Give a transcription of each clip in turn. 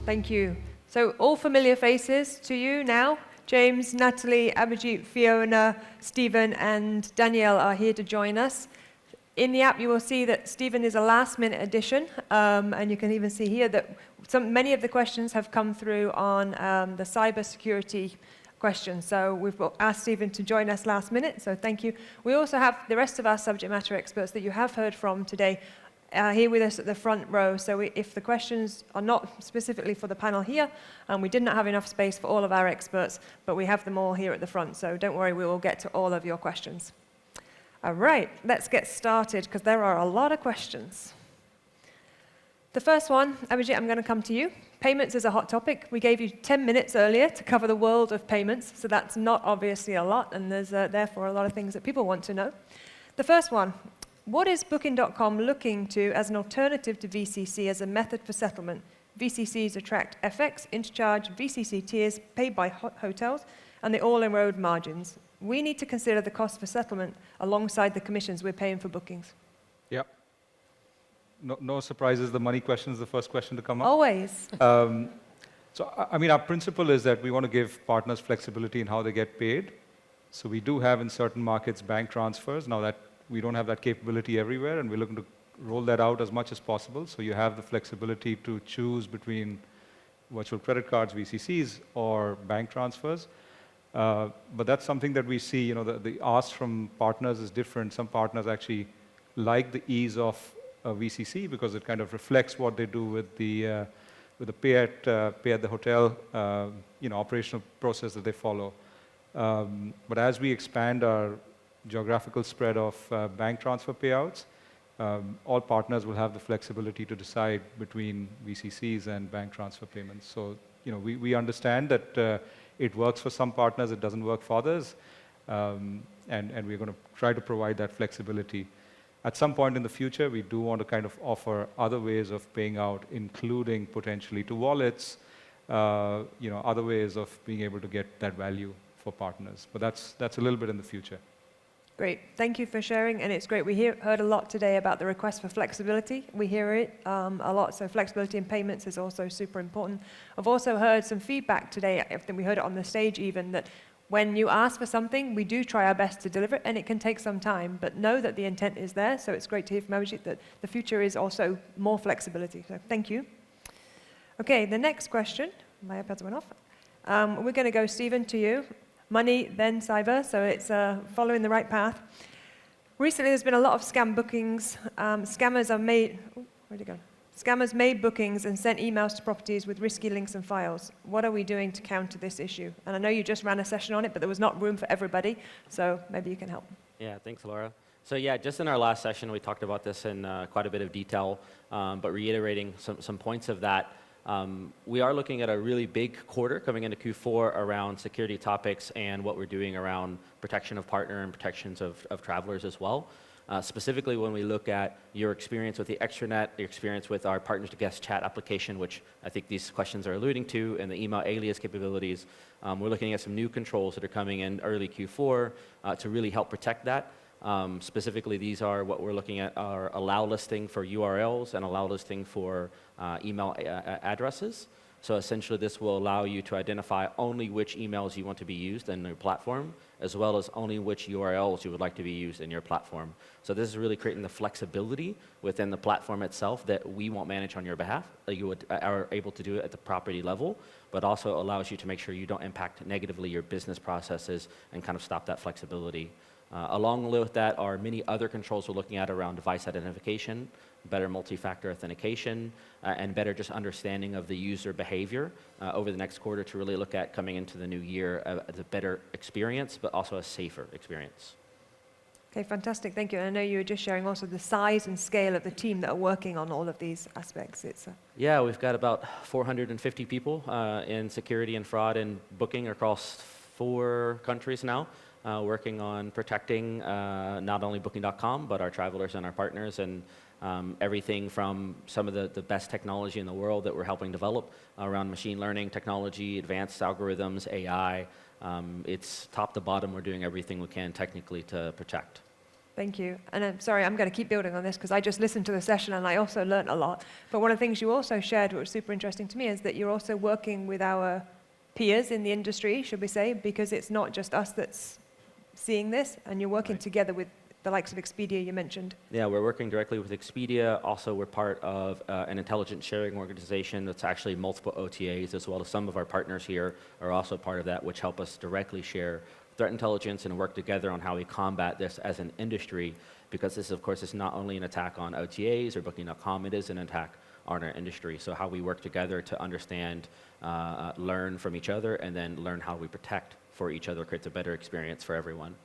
Thank you. So all familiar faces to you now. James, Natalie, Abhijit, Fiona, Stephen, and Danielle are here to join us. In the app, you will see that Stephen is a last-minute addition, and you can even see here that many of the questions have come through on the cybersecurity questions. So we've asked Stephen to join us last minute, so thank you. We also have the rest of our subject matter experts that you have heard from today here with us at the front row. So if the questions are not specifically for the panel here, and we did not have enough space for all of our experts, but we have them all here at the front, so don't worry, we will get to all of your questions. All right, let's get started, because there are a lot of questions. The first one, Abhijit, I'm going to come to you. Payments is a hot topic. We gave you 10 minutes earlier to cover the world of payments, so that's not obviously a lot, and there's therefore a lot of things that people want to know. The first one, what is Booking.com looking to as an alternative to VCC as a method for settlement? VCCs attract FX, intercharge, VCC tiers paid by hotels, and the all-in-road margins. We need to consider the cost for settlement alongside the commissions we're paying for bookings. Yep. No surprises, the money question is the first question to come up. Always. I mean, our principle is that we want to give partners flexibility in how they get paid. So we do have in certain markets bank transfers. Now that we don't have that capability everywhere, and we're looking to roll that out as much as possible. So you have the flexibility to choose between virtual credit cards, VCCs, or bank transfers. But that's something that we see, the ask from partners is different. Some partners actually like the ease of a VCC because it kind of reflects what they do with the pay at the hotel, operational process that they follow. But as we expand our geographical spread of bank transfer payouts, all partners will have the flexibility to decide between VCCs and bank transfer payments. So, we understand that it works for some partners, it doesn't work for others, and we're going to try to provide that flexibility. At some point in the future, we do want to kind of offer other ways of paying out, including potentially to wallets, other ways of being able to get that value for partners. But that's a little bit in the future. Great. Thank you for sharing, and it's great. We heard a lot today about the request for flexibility. We hear it a lot, so flexibility in payments is also super important. I've also heard some feedback today, I think we heard it on the stage even, that when you ask for something, we do try our best to deliver it, and it can take some time, but know that the intent is there, so it's great to hear from Abhijit that the future is also more flexibility, so thank you. Okay, the next question, my iPads went off. We're going to go, Stephen, to you. Money, then cyber, so it's following the right path. Recently, there's been a lot of scam bookings. Scammers made bookings and sent emails to properties with risky links and files. What are we doing to counter this issue? And I know you just ran a session on it, but there was not room for everybody, so maybe you can help. Yeah, thanks, Laura. So yeah, just in our last session, we talked about this in quite a bit of detail, but reiterating some points of that. We are looking at a really big quarter coming into Q4 around security topics and what we're doing around protection of partner and protections of travelers as well. Specifically, when we look at your experience with the extranet, your experience with our partners to guest chat application, which I think these questions are alluding to, and the email alias capabilities, we're looking at some new controls that are coming in early Q4 to really help protect that. Specifically, these are what we're looking at are allow listing for URLs and allow listing for email addresses. So essentially, this will allow you to identify only which emails you want to be used in your platform, as well as only which URLs you would like to be used in your platform. So this is really creating the flexibility within the platform itself that we won't manage on your behalf. You are able to do it at the property level, but also allows you to make sure you don't impact negatively your business processes and kind of stop that flexibility. Along with that are many other controls we're looking at around device identification, better multi-factor authentication, and better just understanding of the user behavior over the next quarter to really look at coming into the new year as a better experience, but also a safer experience. Okay, fantastic, thank you. And I know you were just sharing also the size and scale of the team that are working on all of these aspects. Yeah, we've got about 450 people in security and fraud and booking across 4 countries now. Working on protecting not only Booking.com, but our travelers and our partners, and everything from some of the best technology in the world that we're helping develop around machine learning technology, advanced algorithms, AI. It's top to bottom, we're doing everything we can technically to protect. Thank you. And I'm sorry, I'm going to keep building on this because I just listened to the session and I also learned a lot. But one of the things you also shared, which was super interesting to me, is that you're also working with our peers in the industry, should we say, because it's not just us that's seeing this, and you're working together with the likes of Expedia you mentioned. Yeah, we're working directly with Expedia. Also, we're part of an intelligence sharing organization that's actually multiple OTAs, as well as some of our partners here are also part of that, which help us directly share threat intelligence and work together on how we combat this as an industry, because this, of course, is not only an attack on OTAs or Booking.com, it is an attack on our industry. So how we work together to understand, learn from each other, and then learn how we protect for each other creates a better experience for everyone.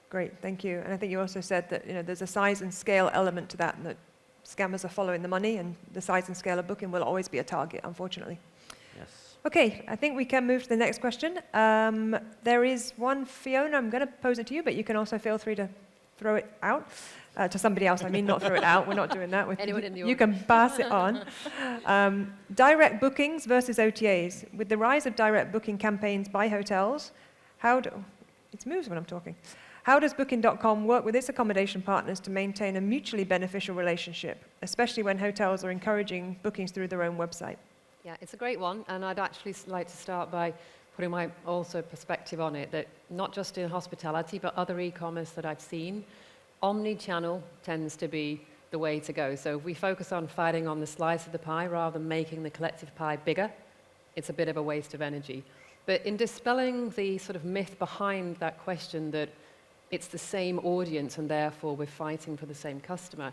Great, thank you. And I think you also said that there's a size and scale element to that, and that scammers are following the money, and the size and scale of Booking will always be a target, unfortunately. Yes. Okay, I think we can move to the next question. There is one, Fiona, I'm going to pose it to you, but you can also feel free to throw it out to somebody else. I mean, not throw it out. We're not doing that. Anyone in the You can pass it on. Direct bookings versus OTAs. With the rise of direct booking campaigns by hotels, it moves when I'm talking. How does Booking.com work with its accommodation partners to maintain a mutually beneficial relationship, especially when hotels are encouraging bookings through their own website? Yeah, it's a great one, and I'd actually like to start by putting my also perspective on it, that not just in hospitality, but other e-commerce that I've seen, omni-channel tends to be the way to go. So if we focus on fighting on the slice of the pie rather than making the collective pie bigger, it's a bit of a waste of energy. But in dispelling the sort of myth behind that question that it's the same audience and therefore we're fighting for the same customer,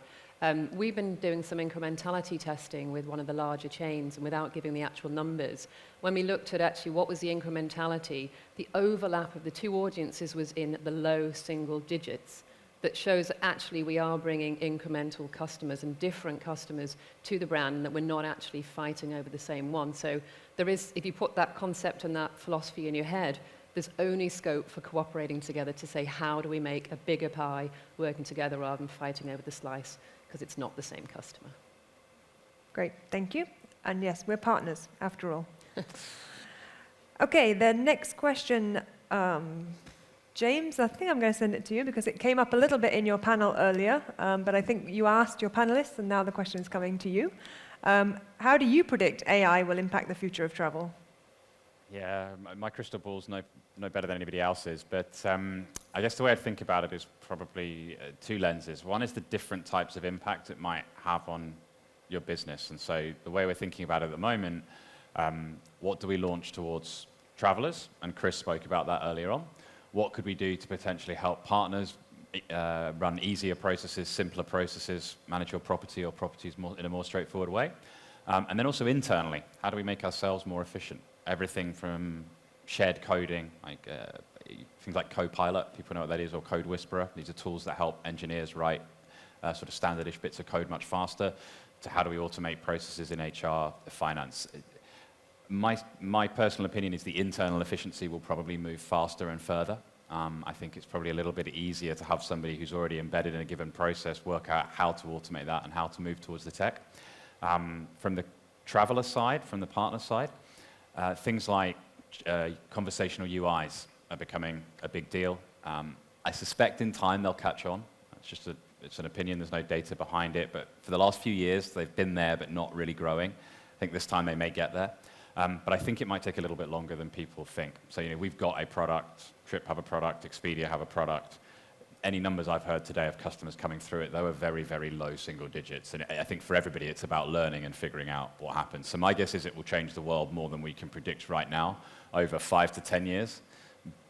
we've been doing some incrementality testing with one of the larger chains, and without giving the actual numbers, when we looked at actually what was the incrementality, the overlap of the two audiences was in the low single digits. That shows that actually we are bringing incremental customers and different customers to the brand, and that we're not actually fighting over the same one. So there is, if you put that concept and that philosophy in your head, there's only scope for cooperating together to say, how do we make a bigger pie working together rather than fighting over the slice, because it's not the same customer. Great, thank you. And yes, we're partners, after all. Okay, the next question, James, I think I'm going to send it to you because it came up a little bit in your panel earlier, but I think you asked your panelists, and now the question is coming to you. How do you predict AI will impact the future of travel? Yeah, my crystal ball's no better than anybody else's, but I guess the way I think about it is probably two lenses. One is the different types of impact it might have on your business, and so the way we're thinking about it at the moment, what do we launch towards travelers? And Chris spoke about that earlier on. What could we do to potentially help partners run easier processes, simpler processes, manage your property or properties in a more straightforward way? And then also internally, how do we make ourselves more efficient? Everything from shared coding, like things like Copilot, people know what that is, or Code Whisperer. These are tools that help engineers write sort of standardish bits of code much faster, to how do we automate processes in HR, finance. My personal opinion is the internal efficiency will probably move faster and further. I think it's probably a little bit easier to have somebody who's already embedded in a given process work out how to automate that and how to move towards the tech. From the traveler side, from the partner side, things like conversational UIs are becoming a big deal. I suspect in time they'll catch on. It's an opinion, there's no data behind it, but for the last few years they've been there but not really growing. I think this time they may get there. But I think it might take a little bit longer than people think. So we've got a product, Trip have a product, Expedia have a product. Any numbers I've heard today of customers coming through it, they were very, very low single digits. And I think for everybody, it's about learning and figuring out what happens. So my guess is it will change the world more than we can predict right now over 5 to 10 years.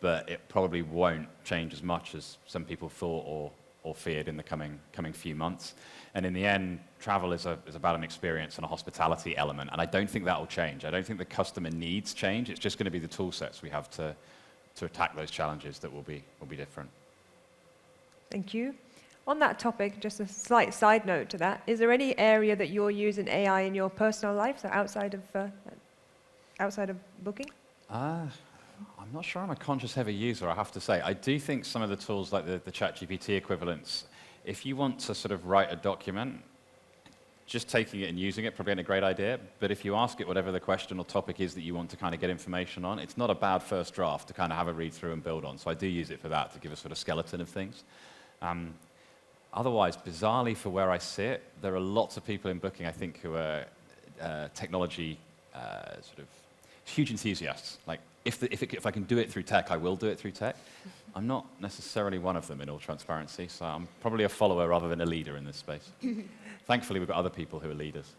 But it probably won't change as much as some people thought or feared in the coming few months. And in the end, travel is about an experience and a hospitality element. And I don't think that will change. I don't think the customer needs change. It's just going to be the tool sets we have to attack those challenges that will be different. Thank you. On that topic, just a slight side note to that, is there any area that you're using AI in your personal life, so outside of Booking? I'm not sure I'm a conscious heavy user, I have to say. I do think some of the tools like the ChatGPT equivalents, if you want to sort of write a document, just taking it and using it probably ain't a great idea, but if you ask it whatever the question or topic is that you want to kind of get information on, it's not a bad first draft to kind of have a read through and build on. So I do use it for that, to give a sort of skeleton of things. Otherwise, bizarrely for where I sit, there are lots of people in Booking, I think, who are technology sort of huge enthusiasts. Like, if I can do it through tech, I will do it through tech. I'm not necessarily one of them, in all transparency, so I'm probably a follower rather than a leader in this space. Thankfully, we've got other people who are leaders.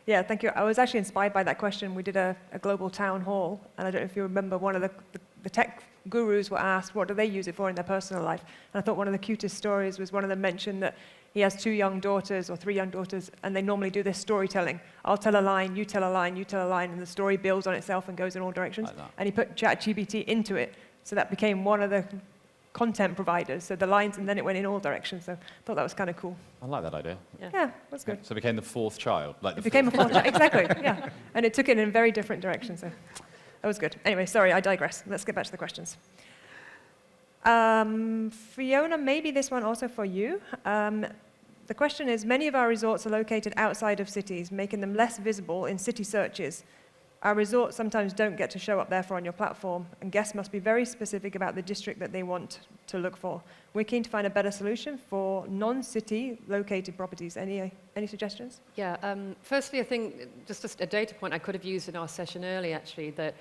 Yeah, thank you. I was actually inspired by that question. We did a global town hall, and I don't know if you remember, one of the tech gurus were asked, what do they use it for in their personal life? And I thought one of the cutest stories was one of them mentioned that he has 2 young daughters or 3 young daughters, and they normally do this storytelling. I'll tell a line, you tell a line, you tell a line, and the story builds on itself and goes in all directions. Like that. And he put ChatGPT into it, so that became one of the content providers. So the lines, and then it went in all directions. So I thought that was kind of cool. I like that idea. Yeah, that's good. So it became the 4th child. Like It became a fourth exactly, yeah. And it took it in very different directions, so that was good. Anyway, sorry, I digress. Let's get back to the questions. Fiona, maybe this one also for you. The question is, many of our resorts are located outside of cities, making them less visible in city searches. Our resorts sometimes don't get to show up therefore on your platform, and guests must be very specific about the district that they want to look for. We're keen to find a better solution for non-city located properties. Any suggestions? Yeah, firstly, I think just a data point I could have used in our session earlier, actually, that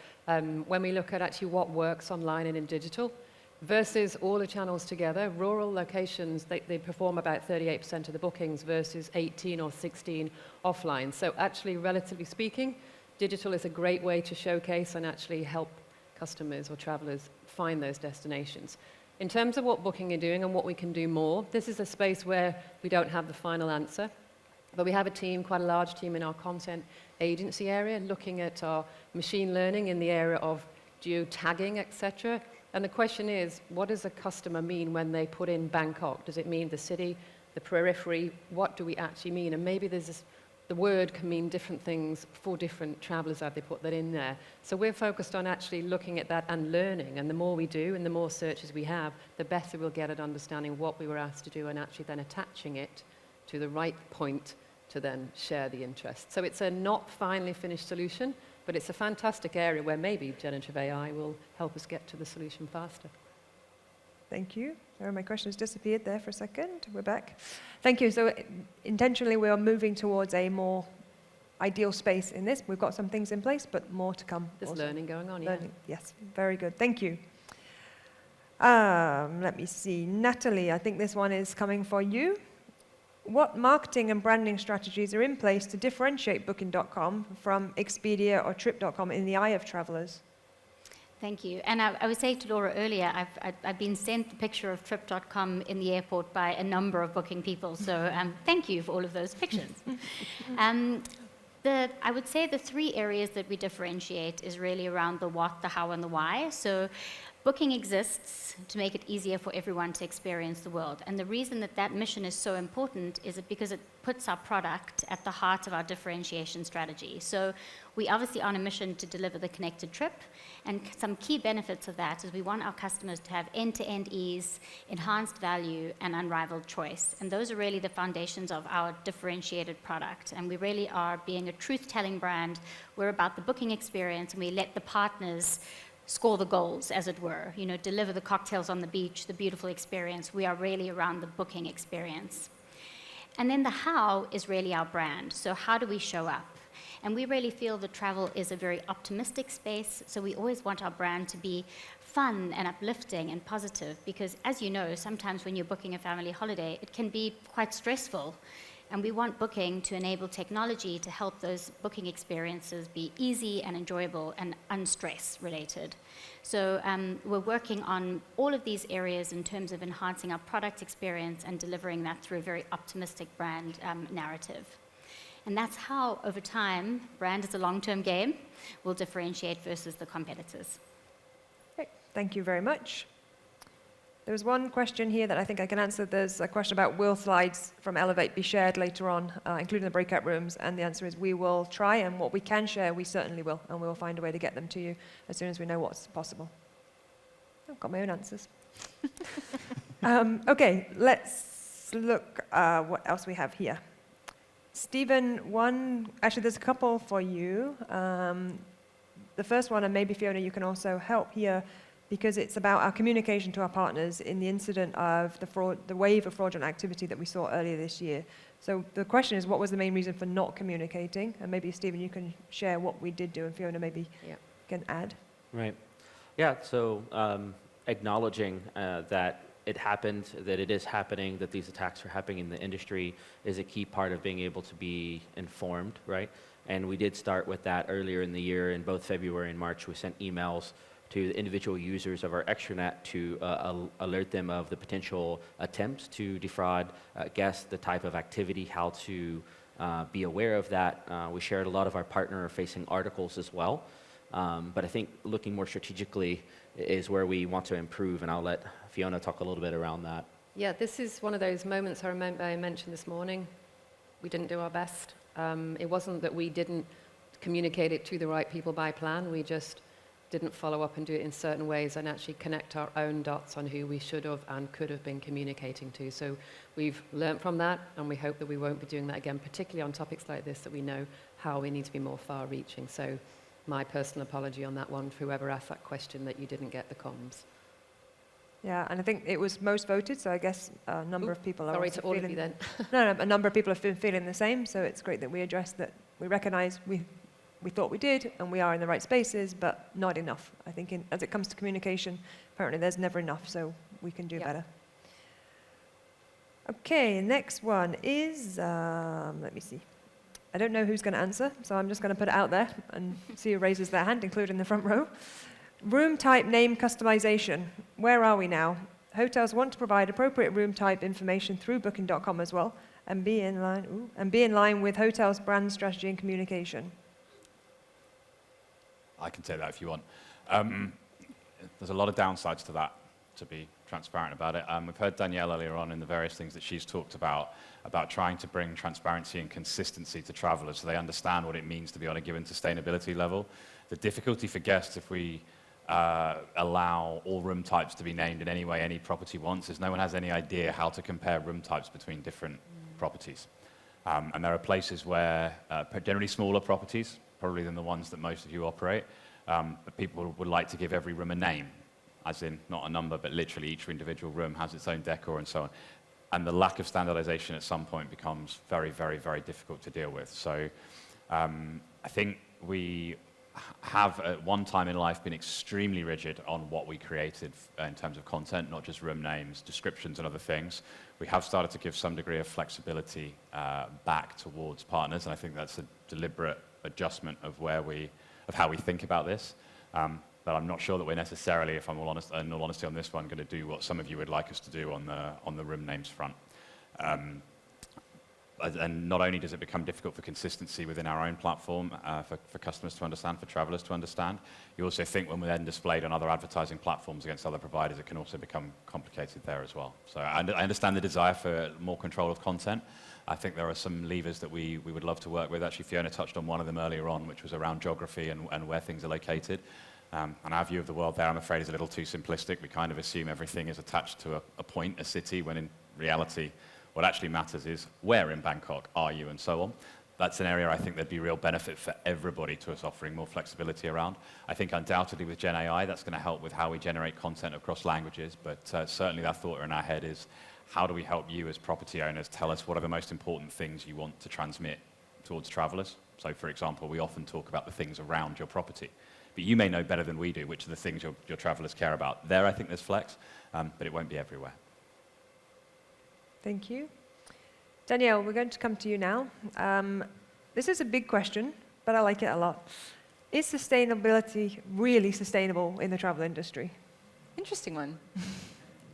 when we look at actually what works online and in digital versus all the channels together, rural locations, they perform about 38% of the bookings versus 18 or 16 offline. So actually, relatively speaking, digital is a great way to showcase and actually help customers or travelers find those destinations. In terms of what Booking are doing and what we can do more, this is a space where we don't have the final answer, but we have a team, quite a large team in our content agency area, looking at our machine learning in the area of geo-tagging, etc. And the question is, what does a customer mean when they put in Bangkok? Does it mean the city, the periphery? What do we actually mean? And maybe there's this, the word can mean different things for different travelers as they put that in there. So we're focused on actually looking at that and learning. And the more we do and the more searches we have, the better we'll get at understanding what we were asked to do and actually then attaching it to the right point to then share the interest. So it's a not finally finished solution, but it's a fantastic area where maybe generative AI will help us get to the solution faster. Thank you. Sorry, my question has disappeared there for a second. We're back. Thank you. So intentionally, we are moving towards a more ideal space in this. We've got some things in place, but more to come. There's also. learning going on, Learning, yes. Very good. Thank you. Let me see. Natalie, I think this one is coming for you. What marketing and branding strategies are in place to differentiate Booking.com from Expedia or Trip.com in the eye of travelers? Thank you. And I was saying to Laura earlier, I've been sent the picture of Trip.com in the airport by a number of Booking people, so thank you for all of those pictures. I would say the 3 areas that we differentiate is really around the what, the how, and the why. So Booking exists to make it easier for everyone to experience the world. And the reason that that mission is so important is because it puts our product at the heart of our differentiation strategy. So we obviously are on a mission to deliver the connected trip. And some key benefits of that is we want our customers to have end-to-end ease, enhanced value, and unrivaled choice. And those are really the foundations of our differentiated product. And we really are being a truth-telling brand. We're about the booking experience, and we let the partners score the goals, as it were, deliver the cocktails on the beach, the beautiful experience. We are really around the booking experience. And then the how is really our brand. So how do we show up? And we really feel that travel is a very optimistic space, so we always want our brand to be fun and uplifting and positive, because as you know, sometimes when you're booking a family holiday, it can be quite stressful. And we want Booking to enable technology to help those booking experiences be easy and enjoyable and unstress related. So we're working on all of these areas in terms of enhancing our product experience and delivering that through a very optimistic brand narrative. And that's how, over time, brand is a long-term game, will differentiate versus the competitors. Okay. Thank you very much. There was one question here that I think I can answer. There's a question about will slides from Elevate be shared later on, including the breakout rooms, and the answer is we will try, and what we can share, we certainly will, and we will find a way to get them to you as soon as we know what's possible. I've got my own answers. Okay, let's look what else we have here. Stephen, actually there's a couple for you. The first one, and maybe Fiona, you can also help here. because it's about our communication to our partners in the incident of the wave of fraudulent activity that we saw earlier this year. So the question is, what was the main reason for not communicating? And maybe, Stephen, you can share what we did do, and Fiona maybe can add. Right. Yeah, so acknowledging that it happened, that it is happening, that these attacks are happening in the industry is a key part of being able to be informed, right? And we did start with that earlier in the year. In both February and March, we sent emails to the individual users of our extranet to alert them of the potential attempts to defraud guests, the type of activity, how to be aware of that. We shared a lot of our partner-facing articles as well. But I think looking more strategically is where we want to improve, and I'll let Fiona talk a little bit around that. Yeah, this is one of those moments I remember I mentioned this morning. We didn't do our best. It wasn't that we didn't communicate it to the right people by plan. We just didn't follow up and do it in certain ways and actually connect our own dots on who we should have and could have been communicating to. So we've learned from that, and we hope that we won't be doing that again, particularly on topics like this, that we know how we need to be more far-reaching. So my personal apology on that one for whoever asked that question, that you didn't get the comms. Yeah, and I think it was most voted, so I guess a number of people are Sorry also to all of feeling... you then. No, a number of people have been feeling the same, so it's great that we addressed that. We recognise we thought we did, and we are in the right spaces, but not enough. I think as it comes to communication, apparently there's never enough, so we can do better. Okay, next one is, let me see. I don't know who's going to answer, so I'm just going to put it out there and see who raises their hand, including the front row. Room type name customization. Where are we now? Hotels want to provide appropriate room type information through Booking.com as well, and be in line with hotels' brand strategy and communication. I can take that if you want. There's a lot of downsides to that, to be transparent about it. We've heard Danielle earlier on in the various things that she's talked about trying to bring transparency and consistency to travelers so they understand what it means to be on a given sustainability level. The difficulty for guests, if we allow all room types to be named in any way any property wants, is no one has any idea how to compare room types between different properties. And there are places where, generally smaller properties, probably than the ones that most of you operate, but people would like to give every room a name, as in not a number, but literally each individual room has its own decor and so on. And the lack of standardization at some point becomes very, very, very difficult to deal with. So I think we have at one time in life been extremely rigid on what we created in terms of content, not just room names, descriptions and other things. We have started to give some degree of flexibility back towards partners, and I think that's a deliberate adjustment of how we think about this. But I'm not sure that we're necessarily, if I'm all honest, in all honesty on this one, going to do what some of you would like us to do on the room names front. And not only does it become difficult for consistency within our own platform, for customers to understand, for travelers to understand, you also think when we're then displayed on other advertising platforms against other providers, it can also become complicated there as well. So I understand the desire for more control of content. I think there are some levers that we would love to work with. Actually, Fiona touched on one of them earlier on, which was around geography and where things are located. And our view of the world there, I'm afraid, is a little too simplistic. We kind of assume everything is attached to a point, a city, when in reality, what actually matters is where in Bangkok are you, and so on. That's an area I think there'd be real benefit for everybody to us offering more flexibility around. I think undoubtedly with Gen AI, that's going to help with how we generate content across languages, but certainly that thought in our head is, how do we help you as property owners tell us what are the most important things you want to transmit towards travelers? So for example, we often talk about the things around your property, but you may know better than we do which are the things your travelers care about. There I think there's flex, but it won't be everywhere. Thank you. Danielle, we're going to come to you now. This is a big question, but I like it a lot. Is sustainability really sustainable in the travel industry? Interesting one.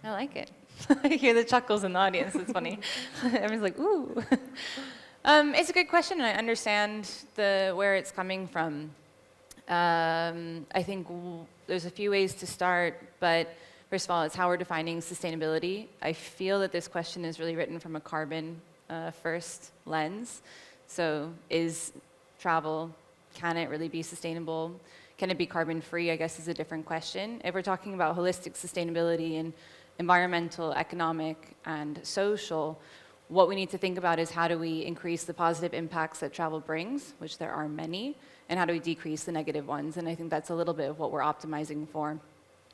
I like it. I hear the chuckles in the audience. It's funny. Everyone's like, ooh. It's a good question, and I understand where it's coming from. I think there's a few ways to start, but first of all, it's how we're defining sustainability. I feel that this question is really written from a carbon first lens. So is travel, can it really be sustainable? Can it be carbon free, I guess, is a different question. If we're talking about holistic sustainability and environmental, economic, and social, what we need to think about is how do we increase the positive impacts that travel brings, which there are many, and how do we decrease the negative ones? And I think that's a little bit of what we're optimizing for.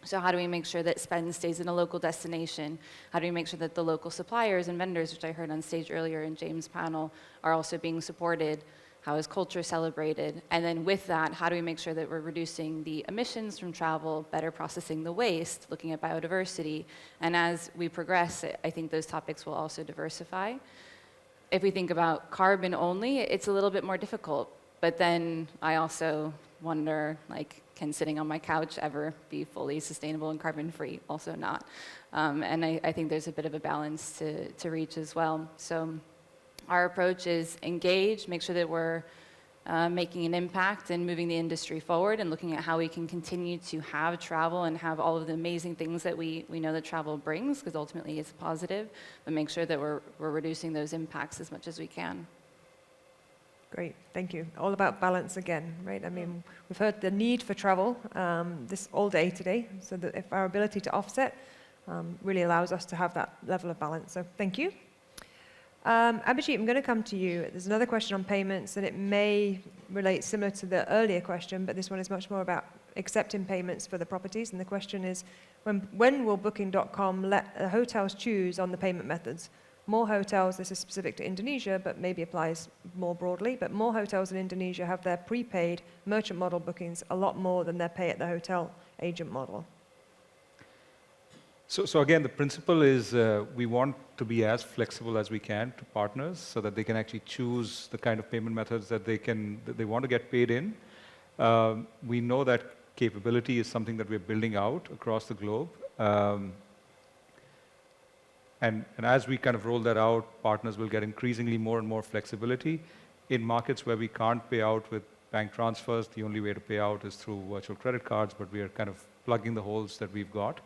So how do we make sure that spend stays in a local destination? How do we make sure that the local suppliers and vendors, which I heard on stage earlier in James' panel, are also being supported? How is culture celebrated? And then with that, how do we make sure that we're reducing the emissions from travel, better processing the waste, looking at biodiversity? And as we progress, I think those topics will also diversify. If we think about carbon only, it's a little bit more difficult. But then I also wonder, like, can sitting on my couch ever be fully sustainable and carbon-free? Also not. And I think there's a bit of a balance to reach as well. So our approach is engage, make sure that we're making an impact and moving the industry forward and looking at how we can continue to have travel and have all of the amazing things that we know that travel brings, because ultimately it's positive, but make sure that we're reducing those impacts as much as we can. Great, thank you. All about balance again, right? I mean, we've heard the need for travel this all day today, so that if our ability to offset really allows us to have that level of balance. So thank you. Abhijit, I'm going to come to you. There's another question on payments, and it may relate similar to the earlier question, but this one is much more about accepting payments for the properties. And the question is, when will Booking.com let the hotels choose on the payment methods? More hotels, this is specific to Indonesia, but maybe applies more broadly, but more hotels in Indonesia have their prepaid merchant model bookings a lot more than their pay at the hotel agent model. So again, the principle is we want to be as flexible as we can to partners so that they can actually choose the kind of payment methods that they want to get paid in. We know that capability is something that we're building out across the globe. And as we kind of roll that out, partners will get increasingly more and more flexibility. In markets where we can't pay out with bank transfers, the only way to pay out is through virtual credit cards, but we are kind of plugging the holes that we've got.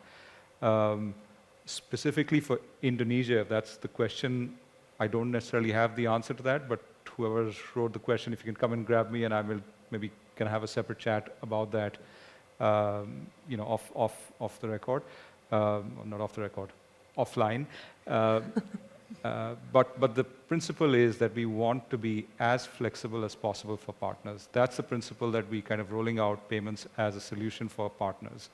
Specifically for Indonesia, if that's the question, I don't necessarily have the answer to that, but whoever wrote the question, if you can come and grab me, and I will maybe can have a separate chat about that, off the record, not off the record, offline. But the principle is that we want to be as flexible as possible for partners. That's the principle that we kind of rolling out payments as a solution for partners.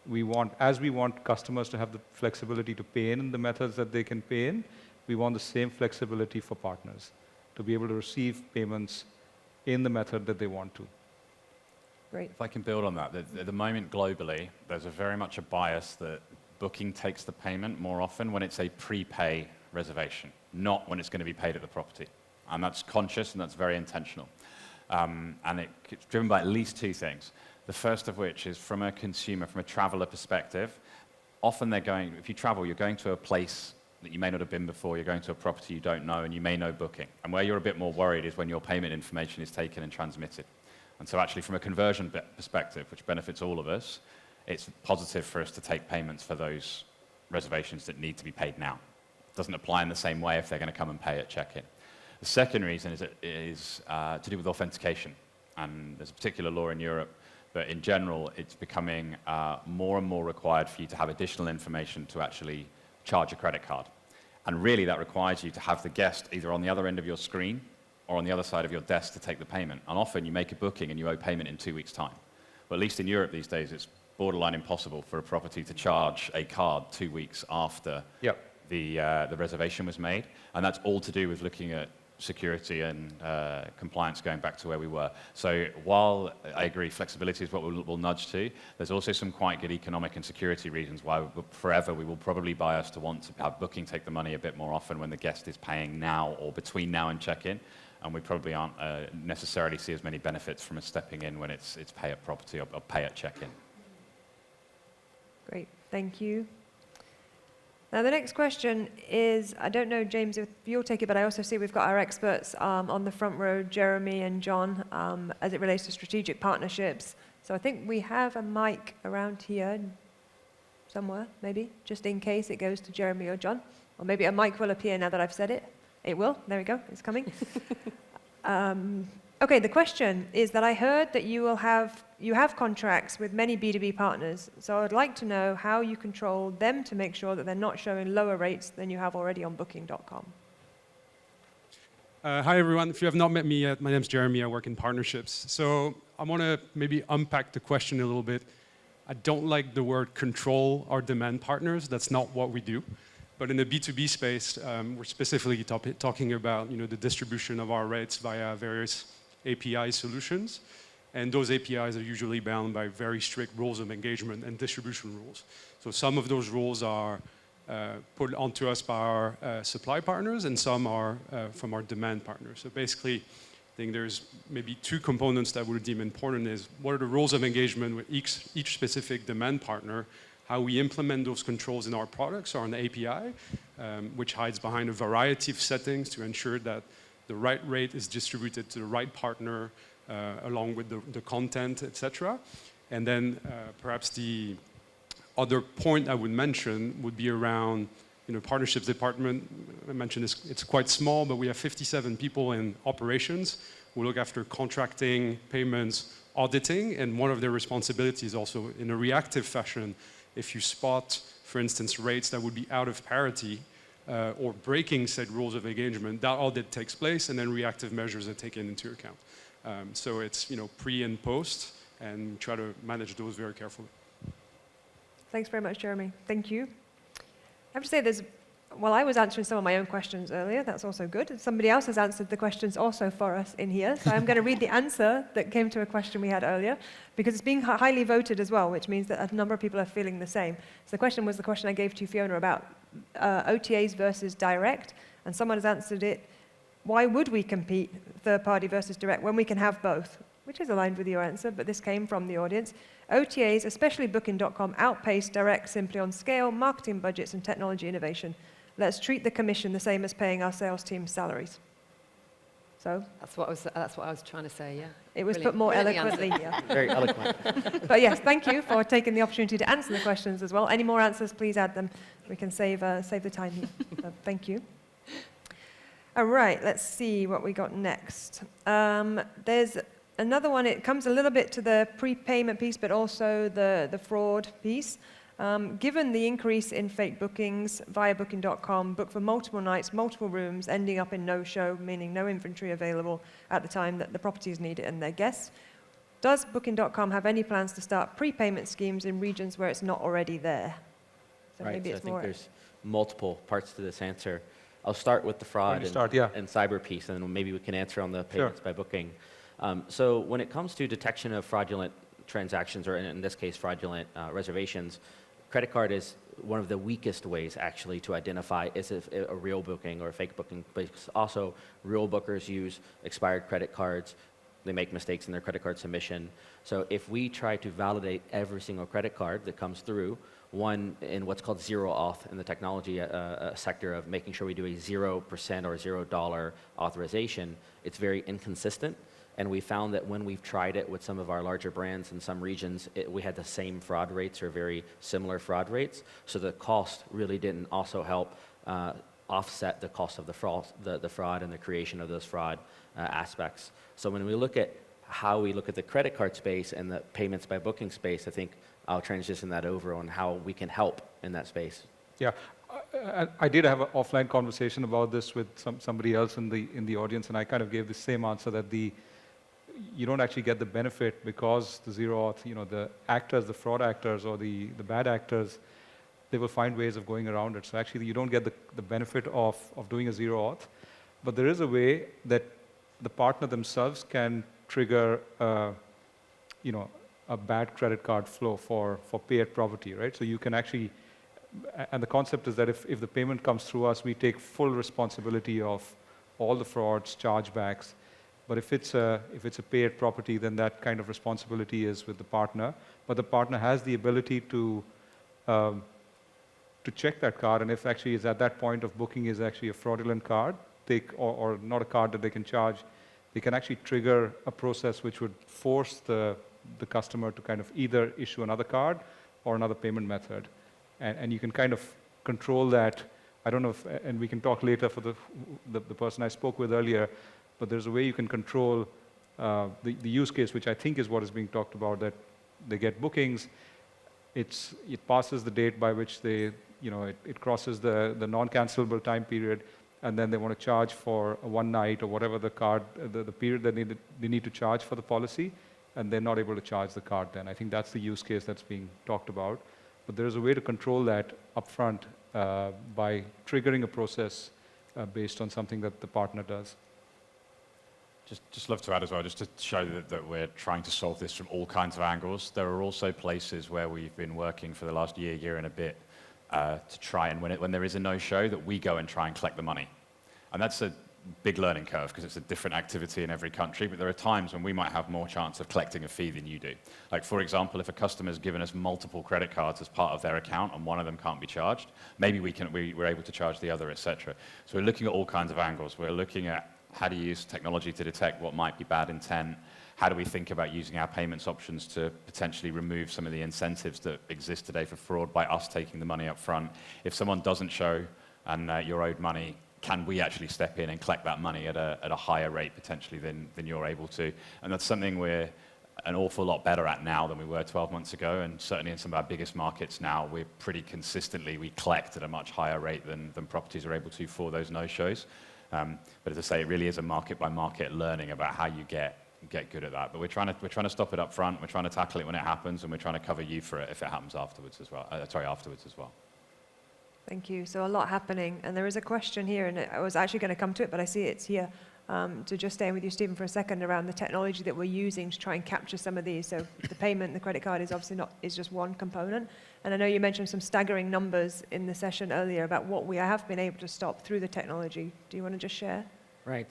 We want customers to have the flexibility to pay in the methods that they can pay in. We want the same flexibility for partners to be able to receive payments in the method that they want to. Great. If I can build on that, at the moment globally, there's very much a bias that Booking takes the payment more often when it's a prepay reservation, not when it's going to be paid at the property. And that's conscious and that's very intentional. And it's driven by at least two things. The first of which is from a consumer, from a traveler perspective. Often if you travel, you're going to a place that you may not have been before, you're going to a property you don't know, and you may know Booking. And where you're a bit more worried is when your payment information is taken and transmitted. And so actually from a conversion perspective, which benefits all of us, it's positive for us to take payments for those reservations that need to be paid now. It doesn't apply in the same way if they're going to come and pay at check-in. The second reason is to do with authentication. And there's a particular law in Europe, but in general, it's becoming more and more required for you to have additional information to actually charge a credit card. And really, that requires you to have the guest either on the other end of your screen or on the other side of your desk to take the payment. And often, you make a booking and you owe payment in 2 weeks' time. But at least in Europe these days, it's borderline impossible for a property to charge a card 2 weeks after the reservation was made. And that's all to do with looking at security and compliance going back to where we were. So while I agree flexibility is what we'll nudge to, there's also some quite good economic and security reasons why forever we will probably bias to want to have Booking take the money a bit more often when the guest is paying now or between now and check-in. And we probably aren't necessarily see as many benefits from us stepping in when it's pay at property or pay at check-in. Great, thank you. Now the next question is, I don't know, James, if you'll take it, but I also see we've got our experts on the front row, Jeremy and John, as it relates to strategic partnerships. So I think we have a mic around here somewhere, maybe, just in case it goes to Jeremy or John. Or maybe a mic will appear now that I've said it. It will, there we go, it's coming. Okay, the question is that I heard that you have contracts with many B2B partners, so I'd like to know how you control them to make sure that they're not showing lower rates than you have already on Booking.com. Hi everyone, if you have not met me yet, my name's Jeremy, I work in partnerships. So I want to maybe unpack the question a little bit. I don't like the word control our demand partners. That's not what we do. But in the B2B space, we're specifically talking about the distribution of our rates via various API solutions. And those APIs are usually bound by very strict rules of engagement and distribution rules. So some of those rules are put onto us by our supply partners, and some are from our demand partners. So basically, I think there's maybe two components that we would deem important is what are the rules of engagement with each specific demand partner, how we implement those controls in our products or on the API, which hides behind a variety of settings to ensure that the right rate is distributed to the right partner along with the content, etc. And then perhaps the other point I would mention would be around partnerships department. I mentioned it's quite small, but we have 57 people in operations who look after contracting, payments, auditing, and one of their responsibilities also in a reactive fashion, if you spot, for instance, rates that would be out of parity or breaking said rules of engagement, that audit takes place and then reactive measures are taken into account. So it's pre and post, and try to manage those very carefully. Thanks very much, Jeremy. Thank you. I have to say while I was answering some of my own questions earlier, that's also good. And somebody else has answered the questions also for us in here. So I'm going to read the answer that came to a question we had earlier, because it's being highly voted as well, which means that a number of people are feeling the same. So the question was the question I gave to you, Fiona, about OTAs versus direct. And someone has answered it, why would we compete third party versus direct when we can have both? Which is aligned with your answer, but this came from the audience. OTAs, especially Booking.com, outpace direct simply on scale, marketing budgets, and technology innovation. Let's treat the commission the same as paying our sales team's salaries. So That's what I was trying to say, yeah. it was Brilliant. put more Brilliantly eloquently. Yeah. Very eloquent. But yes, thank you for taking the opportunity to answer the questions as well. Any more answers, please add them. We can save the time here. So thank you. All right, let's see what we got next. There's another one. It comes a little bit to the prepayment piece, but also the fraud piece. Given the increase in fake bookings via Booking.com, booked for multiple nights, multiple rooms, ending up in no-show, meaning no inventory available at the time that the properties need it and their guests, does Booking.com have any plans to start prepayment schemes in regions where it's not already there? So Right, maybe so I it's think more. there's multiple parts to this answer. I'll start with the fraud and cyber piece, and then maybe we can answer on the payments by booking. So when it comes to detection of fraudulent transactions, or in this case, fraudulent reservations, credit card is one of the weakest ways actually to identify is it a real booking or a fake booking, because also real bookers use expired credit cards. They make mistakes in their credit card submission. So if we try to validate every single credit card that comes through, one in what's called zero auth in the technology sector of making sure we do a 0% or $0 authorization, it's very inconsistent. And we found that when we've tried it with some of our larger brands in some regions, we had the same fraud rates or very similar fraud rates. So the cost really didn't also help offset the cost of the fraud and the creation of those fraud aspects. So when we look at how we look at the credit card space and the payments by booking space, I think I'll transition that over on how we can help in that space. Yeah, I did have an offline conversation about this with somebody else in the audience, and I kind of gave the same answer that you don't actually get the benefit because the zero auth, the actors, the fraud actors or the bad actors, they will find ways of going around it. So actually you don't get the benefit of doing a zero auth, but there is a way that the partner themselves can trigger a bad credit card flow for pay at property, right? So you can actually, and the concept is that if the payment comes through us, we take full responsibility of all the frauds, chargebacks. But if it's a pay at property, then that kind of responsibility is with the partner. But the partner has the ability to check that card, and if actually is at that point of booking is actually a fraudulent card, or not a card that they can charge, they can actually trigger a process which would force the customer to kind of either issue another card or another payment method. And you can kind of control that. I don't know if, and we can talk later for the person I spoke with earlier, but there's a way you can control the use case, which I think is what is being talked about, that they get bookings, it passes the date by which it crosses the non-cancelable time period, and then they want to charge for a one night or whatever the card, the period that they need to charge for the policy. and they're not able to charge the card then. I think that's the use case that's being talked about. But there is a way to control that upfront by triggering a process based on something that the partner does. Just love to add as well, just to show that we're trying to solve this from all kinds of angles. There are also places where we've been working for the last year and a bit to try and when there is a no-show, that we go and try and collect the money. And that's a big learning curve because it's a different activity in every country, but there are times when we might have more chance of collecting a fee than you do. Like, for example, if a customer's given us multiple credit cards as part of their account and one of them can't be charged, maybe we're able to charge the other, etc. So we're looking at all kinds of angles. We're looking at how to use technology to detect what might be bad intent. How do we think about using our payments options to potentially remove some of the incentives that exist today for fraud by us taking the money up front? If someone doesn't show and you're owed money, can we actually step in and collect that money at a higher rate potentially than you're able to? And that's something we're an awful lot better at now than we were 12 months ago, and certainly in some of our biggest markets now, we're pretty consistently, we collect at a much higher rate than properties are able to for those no-shows. But as I say, it really is a market-by-market learning about how you get good at that. But we're trying to stop it up front, we're trying to tackle it when it happens, and we're trying to cover you for it if it happens afterwards as well. Afterwards as well. Thank you. So a lot happening. And there is a question here, and I was actually going to come to it, but I see it's here. To just stay with you, Stephen, for a second around the technology that we're using to try and capture some of these. So the payment, the credit card is obviously is just one component. And I know you mentioned some staggering numbers in the session earlier about what we have been able to stop through the technology. Do you want to just share? Right.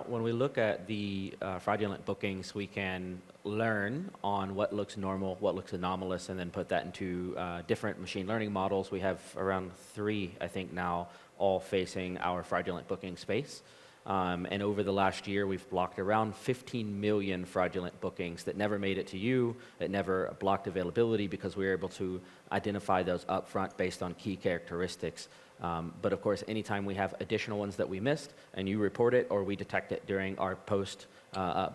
When we look at the fraudulent bookings, we can learn on what looks normal, what looks anomalous, and then put that into different machine learning models. We have around 3, I think now, all facing our fraudulent booking space. And over the last year, we've blocked around 15 million fraudulent bookings that never made it to you, that never blocked availability because we were able to identify those upfront based on key characteristics. But of course, anytime we have additional ones that we missed and you report it or we detect it during our post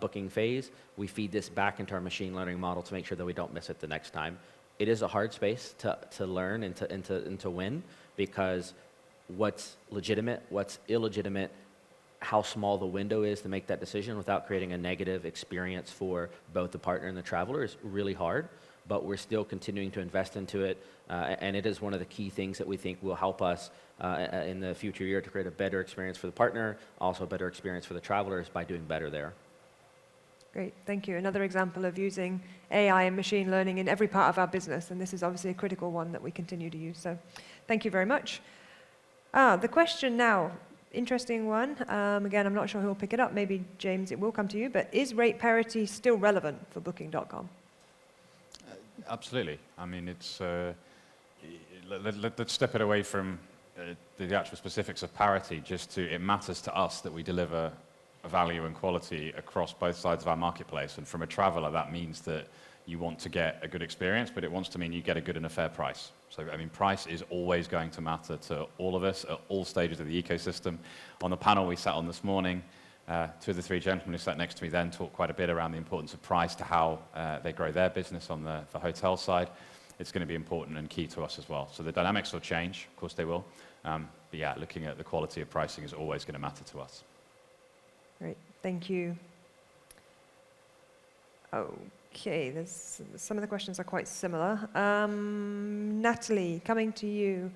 booking phase, we feed this back into our machine learning model to make sure that we don't miss it the next time. It is a hard space to learn and to win, because what's legitimate, what's illegitimate, how small the window is to make that decision without creating a negative experience for both the partner and the traveler is really hard. But we're still continuing to invest into it, and it is one of the key things that we think will help us in the future year to create a better experience for the partner, also a better experience for the travelers by doing better there. Great, thank you. Another example of using AI and machine learning in every part of our business, and this is obviously a critical one that we continue to use. So thank you very much. The question now, interesting one. Again, I'm not sure who will pick it up. Maybe, James, it will come to you, but is rate parity still relevant for Booking.com? Absolutely. I mean, it's let's step it away from the actual specifics of parity. It matters to us that we deliver value and quality across both sides of our marketplace. And from a traveler, that means that you want to get a good experience, but it wants to mean you get a good and a fair price. So, I mean, price is always going to matter to all of us at all stages of the ecosystem. On the panel we sat on this morning, 2 of the 3 gentlemen who sat next to me then talked quite a bit around the importance of price to how they grow their business on the hotel side. It's going to be important and key to us as well. So the dynamics will change, of course they will. But yeah, looking at the quality of pricing is always going to matter to us. Great, thank you. Okay, some of the questions are quite similar. Natalie, coming to you.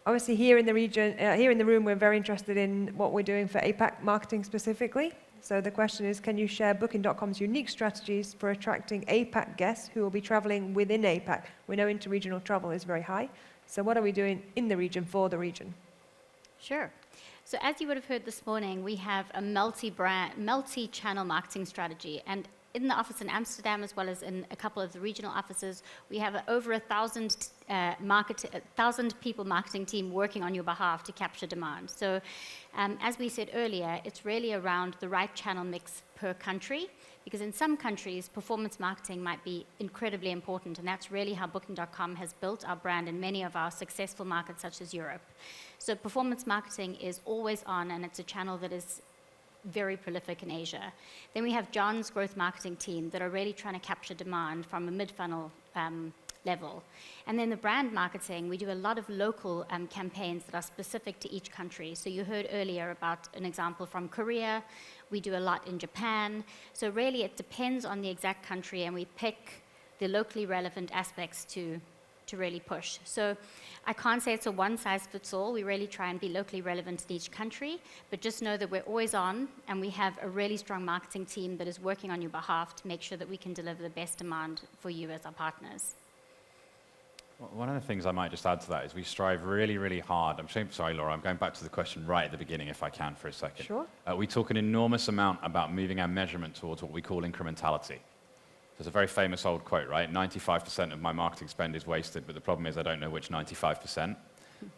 Obviously, here in the region, here in the room, we're very interested in what we're doing for APAC marketing specifically. So the question is, can you share Booking.com's unique strategies for attracting APAC guests who will be traveling within APAC? We know interregional travel is very high. So what are we doing in the region for the region? Sure. So as you would have heard this morning, we have a multi-channel marketing strategy. And in the office in Amsterdam, as well as in a couple of the regional offices, we have over 1,000 people marketing team working on your behalf to capture demand. So as we said earlier, it's really around the right channel mix per country, because in some countries, performance marketing might be incredibly important, and that's really how Booking.com has built our brand in many of our successful markets, such as Europe. So performance marketing is always on, and it's a channel that is very prolific in Asia. Then we have John's growth marketing team that are really trying to capture demand from a mid-funnel level. And then the brand marketing, we do a lot of local campaigns that are specific to each country. So you heard earlier about an example from Korea. We do a lot in Japan. So really it depends on the exact country, and we pick the locally relevant aspects to really push. So I can't say it's a one-size-fits-all. We really try and be locally relevant in each country, but just know that we're always on, and we have a really strong marketing team that is working on your behalf to make sure that we can deliver the best demand for you as our partners. One of the things I might just add to that is we strive really, really hard. Sorry, Laura, I'm going back to the question right at the beginning, if I can, for a second. Sure. We talk an enormous amount about moving our measurement towards what we call incrementality. There's a very famous old quote, right? 95% of my marketing spend is wasted, but the problem is I don't know which 95%.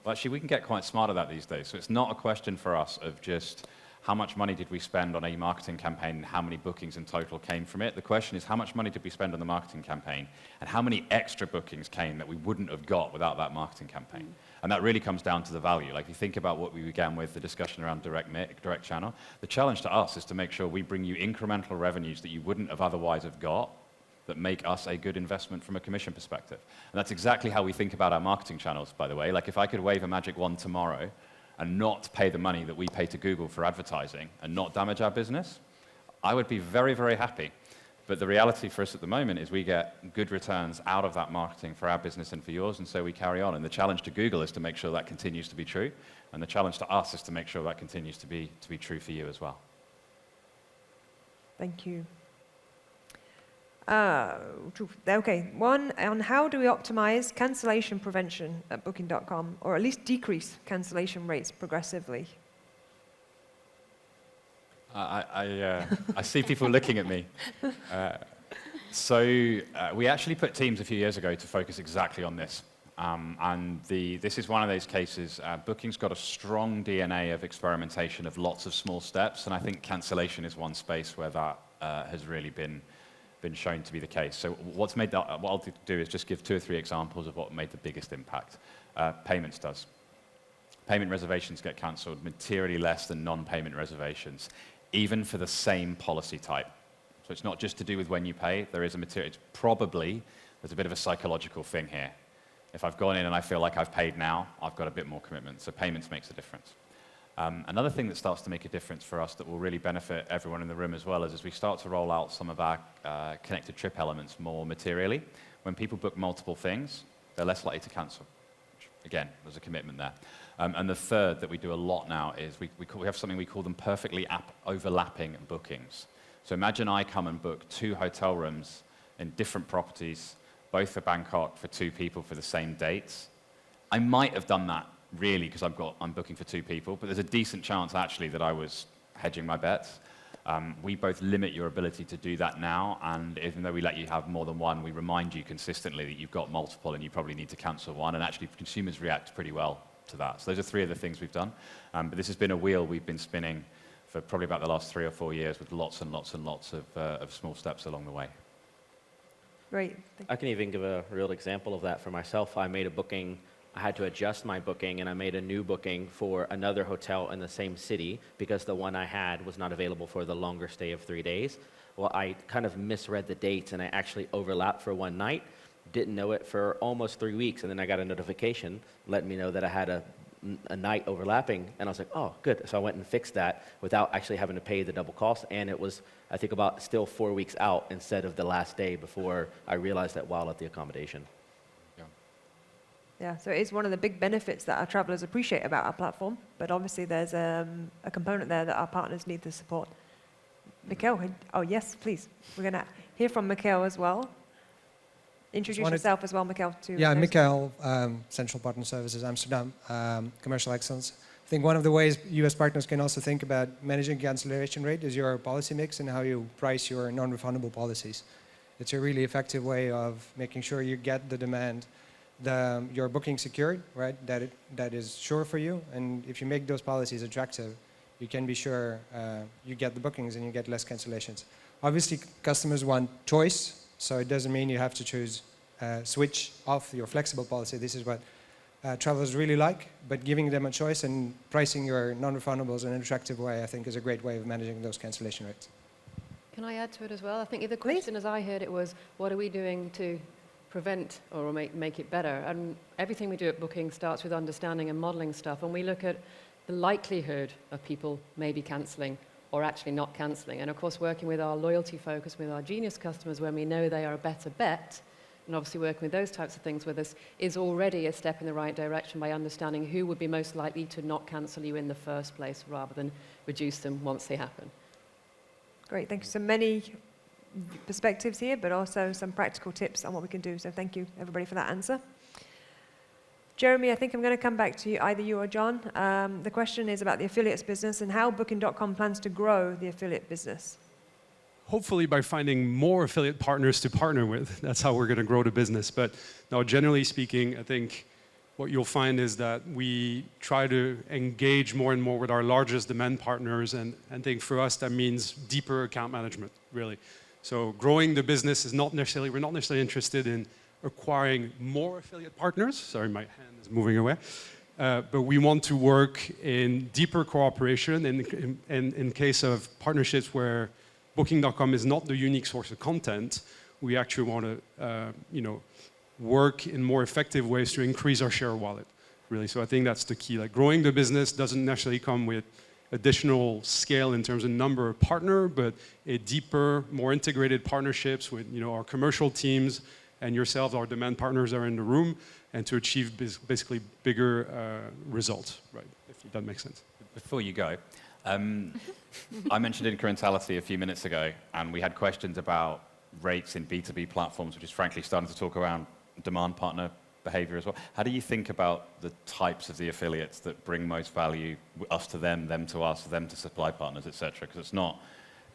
Well, actually, we can get quite smart at that these days. So it's not a question for us of just how much money did we spend on a marketing campaign and how many bookings in total came from it. The question is how much money did we spend on the marketing campaign and how many extra bookings came that we wouldn't have got without that marketing campaign. And that really comes down to the value. Like if you think about what we began with, the discussion around direct channel, the challenge to us is to make sure we bring you incremental revenues that you wouldn't have otherwise have got, that make us a good investment from a commission perspective. And that's exactly how we think about our marketing channels, by the way. Like if I could wave a magic wand tomorrow and not pay the money that we pay to Google for advertising and not damage our business, I would be very, very happy. But the reality for us at the moment is we get good returns out of that marketing for our business and for yours, and so we carry on. And the challenge to Google is to make sure that continues to be true, and the challenge to us is to make sure that continues to be true for you as well. Thank you. Okay, one on how do we optimize cancellation prevention at Booking.com, or at least decrease cancellation rates progressively? I see people looking at me. So we actually put teams a few years ago to focus exactly on this. And this is one of those cases. Booking's got a strong DNA of experimentation of lots of small steps, and I think cancellation is one space where that has really been shown to be the case. So what I'll do is just give 2 or 3 examples of what made the biggest impact. Payments does. Payment reservations get cancelled materially less than non-payment reservations, even for the same policy type. So it's not just to do with when you pay. There's a bit of a psychological thing here. If I've gone in and I feel like I've paid now, I've got a bit more commitment. So payments makes a difference. Another thing that starts to make a difference for us that will really benefit everyone in the room as well is as we start to roll out some of our connected trip elements more materially. When people book multiple things, they're less likely to cancel. Again, there's a commitment there. And the third that we do a lot now is we have something we call them perfectly overlapping bookings. So imagine I come and book 2 hotel rooms in different properties, both for Bangkok for 2 people for the same dates. I might have done that really because I'm booking for 2 people, but there's a decent chance actually that I was hedging my bets. We both limit your ability to do that now, and even though we let you have more than one, we remind you consistently that you've got multiple and you probably need to cancel one, and actually consumers react pretty well to that. So those are 3 of the things we've done. But this has been a wheel we've been spinning for probably about the last 3 or 4 years with lots and lots and lots of small steps along the way. Great. I can even give a real example of that for myself. I made a booking. I had to adjust my booking, and I made a new booking for another hotel in the same city because the one I had was not available for the longer stay of 3 days. Well, I kind of misread the dates, and I actually overlapped for one night. Didn't know it for almost 3 weeks, and then I got a notification letting me know that I had a night overlapping, and I was like, oh, good. So I went and fixed that without actually having to pay the double cost, and it was, I think, about still 4 weeks out instead of the last day before I realized that while at the accommodation. Yeah, so it is one of the big benefits that our travelers appreciate about our platform, but obviously there's a component there that our partners need to support. Mikhail, oh yes, please. We're going to hear from Mikhail as well. Introduce yourself as well, Mikhail. Yeah, Mikhail, Central Partner Services, Amsterdam, Commercial Excellence. I think one of the ways US partners can also think about managing cancellation rate is your policy mix and how you price your non-refundable policies. It's a really effective way of making sure you get the demand, your booking secured, right? That is sure for you, and if you make those policies attractive, you can be sure you get the bookings and you get less cancellations. Obviously, customers want choice, so it doesn't mean you have to choose switch off your flexible policy. This is what travelers really like, but giving them a choice and pricing your non-refundables in an attractive way, I think, is a great way of managing those cancellation rates. Can I add to it as well? I think the question, as I heard it, was what are we doing to prevent or make it better. And everything we do at Booking starts with understanding and modeling stuff. And we look at the likelihood of people maybe cancelling or actually not cancelling. And of course, working with our loyalty focus, with our Genius customers, when we know they are a better bet, and obviously working with those types of things with us, is already a step in the right direction by understanding who would be most likely to not cancel you in the first place rather than reduce them once they happen. Great, thank you. So many perspectives here, but also some practical tips on what we can do. So thank you, everybody, for that answer. Jeremy, I think I'm going to come back to you, either you or John. The question is about the affiliates business and how Booking.com plans to grow the affiliate business. Hopefully by finding more affiliate partners to partner with. That's how we're going to grow the business. But now, generally speaking, I think what you'll find is that we try to engage more and more with our largest demand partners. And I think for us, that means deeper account management, really. So growing the business is we're not necessarily interested in acquiring more affiliate partners. Sorry, my hand is moving away. But we want to work in deeper cooperation in case of partnerships where Booking.com is not the unique source of content. We actually want to work in more effective ways to increase our share of wallet, really. So I think that's the key. Like growing the business doesn't necessarily come with additional scale in terms of number of partner, but a deeper, more integrated partnerships with our commercial teams and yourselves, our demand partners are in the room, and to achieve basically bigger results, right? If that makes sense. Before you go, I mentioned incrementality a few minutes ago, and we had questions about rates in B2B platforms, which is frankly starting to talk around demand partner behavior as well. How do you think about the types of the affiliates that bring most value, us to them, them to us, them to supply partners, et cetera? Because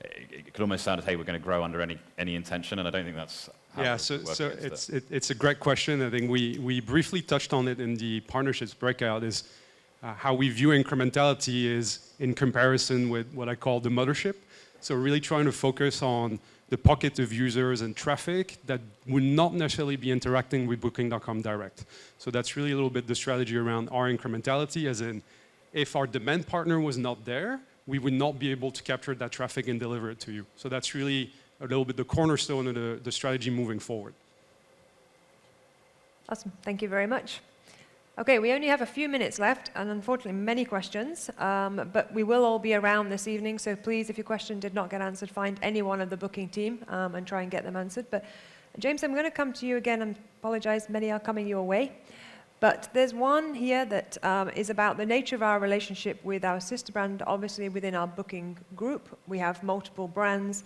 it could almost sound as, hey, we're going to grow under any intention, and I don't think that's how it's a great question. I think we briefly touched on it in the partnerships breakout, is how we view incrementality is in comparison with what I call the mothership. So really trying to focus on the pocket of users and traffic that would not necessarily be interacting with Booking.com direct. So that's really a little bit the strategy around our incrementality, as in if our demand partner was not there, we would not be able to capture that traffic and deliver it to you. So that's really a little bit the cornerstone of the strategy moving forward. Awesome, thank you very much. Okay, we only have a few minutes left, and unfortunately many questions, but we will all be around this evening, so please, if your question did not get answered, find any one of the booking team and try and get them answered. But James, I'm going to come to you again and apologize, many are coming your way. But there's one here that is about the nature of our relationship with our sister brand. Obviously, within our booking group, we have multiple brands,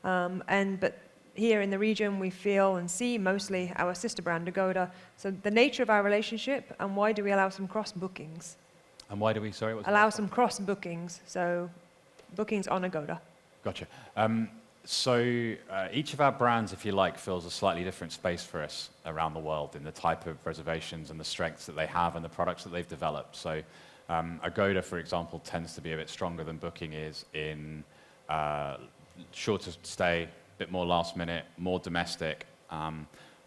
but here in the region, we feel and see mostly our sister brand, Agoda. So the nature of our relationship, and why do we allow some cross bookings? And why do we, sorry? Allow some cross bookings, so bookings on Agoda. Gotcha. So each of our brands, if you like, fills a slightly different space for us around the world in the type of reservations and the strengths that they have and the products that they've developed. So Agoda, for example, tends to be a bit stronger than Booking is in shorter stay, bit more last minute, more domestic.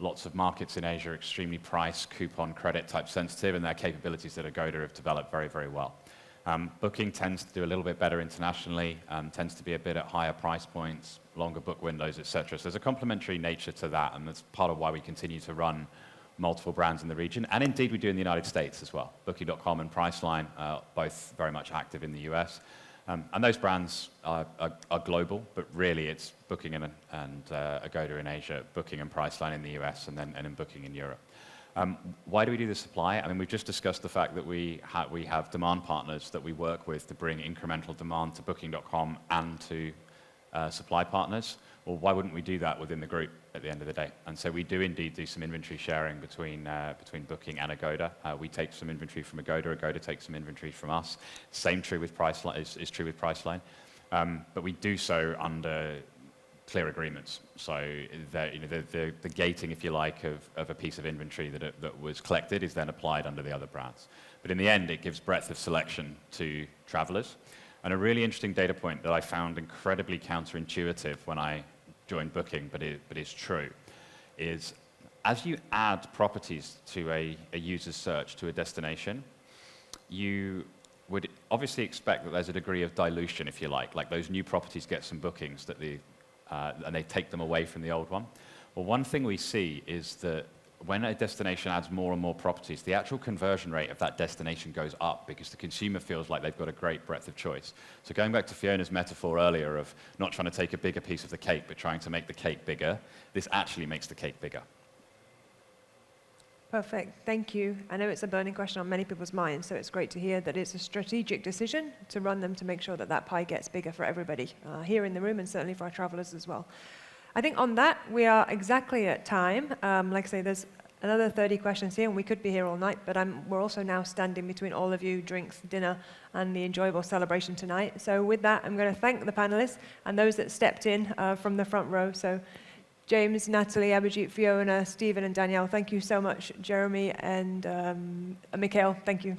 Lots of markets in Asia are extremely price, coupon, credit type sensitive, and their capabilities that Agoda have developed very, very well. Booking tends to do a little bit better internationally, tends to be a bit at higher price points, longer book windows, etc. So there's a complementary nature to that, and that's part of why we continue to run multiple brands in the region, and indeed we do in the United States as well. Booking.com and Priceline are both very much active in the US. And those brands are global, but really it's Booking and Agoda in Asia, Booking and Priceline in the US, and in Booking in Europe. Why do we do the supply? I mean, we've just discussed the fact that we have demand partners that we work with to bring incremental demand to Booking.com and to supply partners. Well, why wouldn't we do that within the group at the end of the day? And so we do indeed do some inventory sharing between Booking and Agoda. We take some inventory from Agoda. Agoda takes some inventory from us. Same true with Priceline is true with Priceline, but we do so under clear agreements. So the gating, if you like, of a piece of inventory that was collected is then applied under the other brands. But in the end, it gives breadth of selection to travelers. And a really interesting data point that I found incredibly counterintuitive when I joined Booking, but is true, is as you add properties to a user's search to a destination, you would obviously expect that there's a degree of dilution, if you like those new properties get some bookings that and they take them away from the old one. Well, one thing we see is that when a destination adds more and more properties, the actual conversion rate of that destination goes up because the consumer feels like they've got a great breadth of choice. So going back to Fiona's metaphor earlier of not trying to take a bigger piece of the cake, but trying to make the cake bigger, this actually makes the cake bigger. Perfect, thank you. I know it's a burning question on many people's minds, so it's great to hear that it's a strategic decision to run them to make sure that that pie gets bigger for everybody here in the room and certainly for our travelers as well. I think on that, we are exactly at time. Like I say, there's another 30 questions here, and we could be here all night, but we're also now standing between all of you, drinks, dinner, and the enjoyable celebration tonight. So with that, I'm going to thank the panelists and those that stepped in from the front row. So James, Natalie, Abhijit, Fiona, Stephen, and Danielle, thank you so much. Jeremy and Mikhail, thank you.